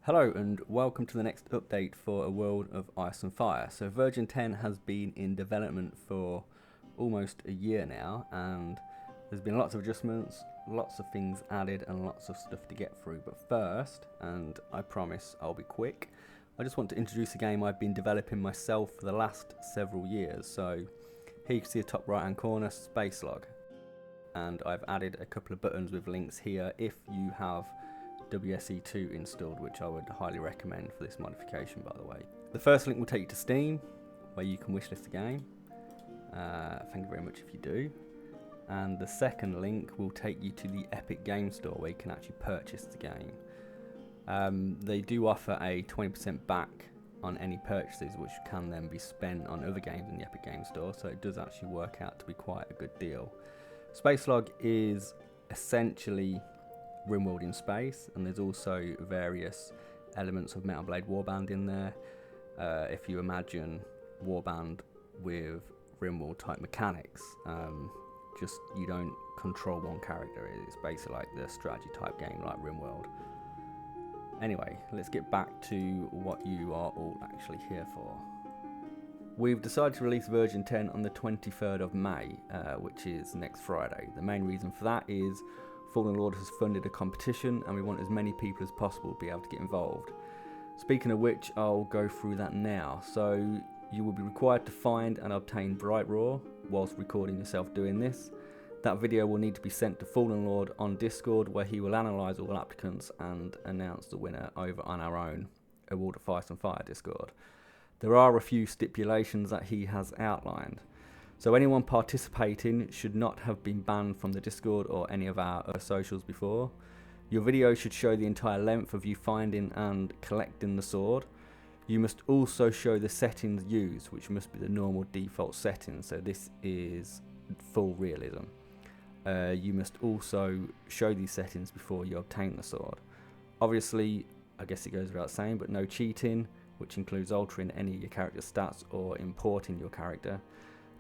Hello and welcome to the next update for A World of Ice and Fire. So version 10 has been in development for almost a year now, and there's been lots of adjustments, lots of things added and lots of stuff to get through. But first, and I promise I'll be quick, I just want to introduce a game I've been developing myself for the last several years. So here you can see the top right hand corner, SpaceSlog, and I've added a couple of buttons with links here if you have WSE2 installed, which I would highly recommend for this modification, by the way. The first link will take you to Steam, where you can wishlist the game. Thank you very much if you do. And the second link will take you to the Epic Game Store, where you can actually purchase the game. They do offer a 20% back on any purchases, which can then be spent on other games in the Epic Game Store, so it does actually work out to be quite a good deal. SpaceSlog is essentially RimWorld in space, and there's also various elements of Mount&Blade Warband in there. If you imagine Warband with RimWorld type mechanics, just you don't control one character. It's basically like the strategy type game like RimWorld. Anyway, let's get back to what you are all actually here for. We've decided to release version 10 on the 23rd of May, which is next Friday. The main reason for that is Fallen Lord has funded a competition and we want as many people as possible to be able to get involved. Speaking of which, I'll go through that now. So you will be required to find and obtain Bright Raw whilst recording yourself doing this. That video will need to be sent to Fallen Lord on Discord, where he will analyse all applicants and announce the winner over on our own A World of Ice and Fire Discord. There are a few stipulations that he has outlined. So anyone participating should not have been banned from the Discord or any of our socials before. Your video should show the entire length of you finding and collecting the sword. You must also show the settings used, which must be the normal default settings, so this is full realism. You must also show these settings before you obtain the sword. Obviously, I guess it goes without saying, but no cheating, which includes altering any of your character's stats or importing your character.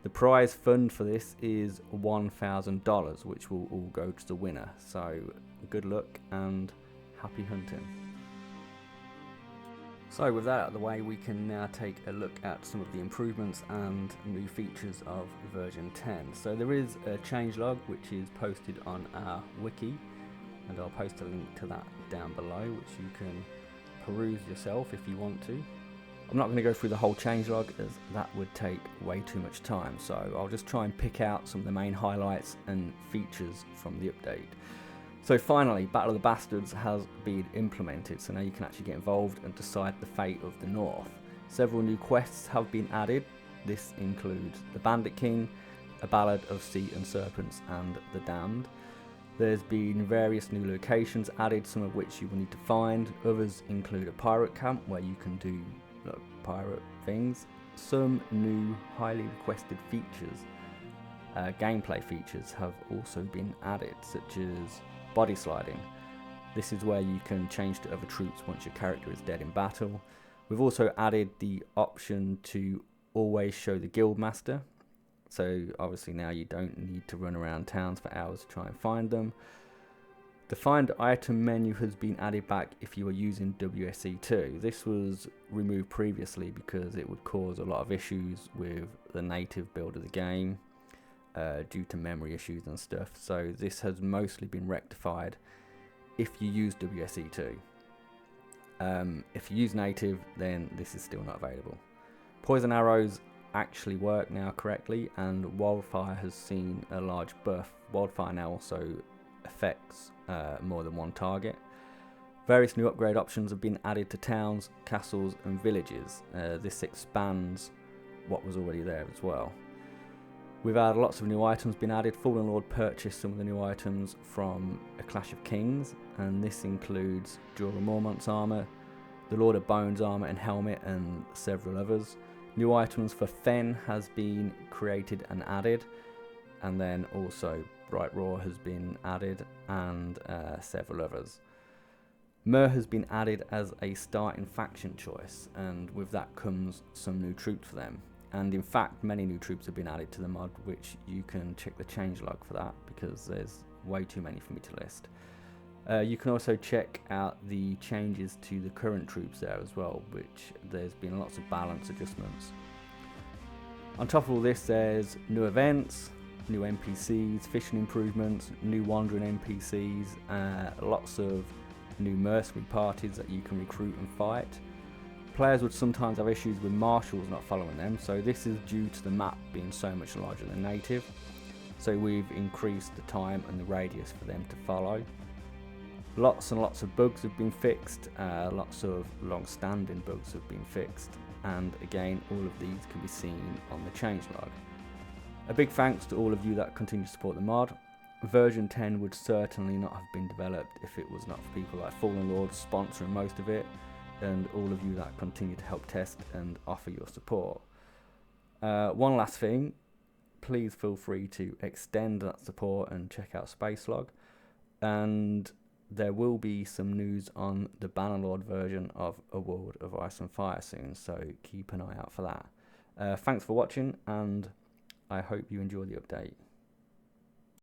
The prize fund for this is $1,000, which will all go to the winner. So good luck and happy hunting. So with that out of the way, we can now take a look at some of the improvements and new features of version 10. So there is a changelog which is posted on our wiki, and I'll post a link to that down below, which you can peruse yourself if you want to. I'm not going to go through the whole changelog, as that would take way too much time, so I'll just try and pick out some of the main highlights and features from the update. So finally, Battle of the Bastards has been implemented, so now you can actually get involved and decide the fate of the North. Several new quests have been added. This includes the Bandit King, a Ballad of Sea and Serpents, and the Damned. There's been various new locations added, some of which you will need to find. Others include a pirate camp where you can do pirate things. Some new highly requested features, gameplay features, have also been added, such as body sliding. This is where you can change to other troops once your character is dead in battle. We've also added the option to always show the guild master, so obviously now you don't need to run around towns for hours to try and find them. The find item menu has been added back if you are using WSE2. This was removed previously because it would cause a lot of issues with the native build of the game due to memory issues and stuff. So this has mostly been rectified if you use WSE2. If you use native, then this is still not available. Poison arrows actually work now correctly, and wildfire has seen a large buff. Wildfire now also affects more than one target. Various new upgrade options have been added to towns, castles and villages. This expands what was already there as well. We've had lots of new items been added. Fallen Lord purchased some of the new items from A Clash of Kings, and this includes Jorah Mormont's armour, the Lord of Bones armour and helmet, and several others. New items for Fen has been created and added, and then also Bright Raw has been added, and several others. Myr has been added as a starting faction choice, and with that comes some new troops for them. And in fact, many new troops have been added to the mod, which you can check the changelog for that, because there's way too many for me to list. You can also check out the changes to the current troops there as well, which there's been lots of balance adjustments. On top of all this, there's new events, new NPCs, fishing improvements, new wandering NPCs, lots of new mercenary parties that you can recruit and fight. Players would sometimes have issues with marshals not following them, so this is due to the map being so much larger than native. So we've increased the time and the radius for them to follow. Lots and lots of bugs have been fixed, lots of long-standing bugs have been fixed, and again, all of these can be seen on the changelog. A big thanks to all of you that continue to support the mod. Version 10 would certainly not have been developed if it was not for people like Fallen Lords sponsoring most of it, and all of you that continue to help test and offer your support. One last thing, please feel free to extend that support and check out SpaceSlog, and there will be some news on the Bannerlord version of A World of Ice and Fire soon, so keep an eye out for that. Thanks for watching, and I hope you enjoy the update.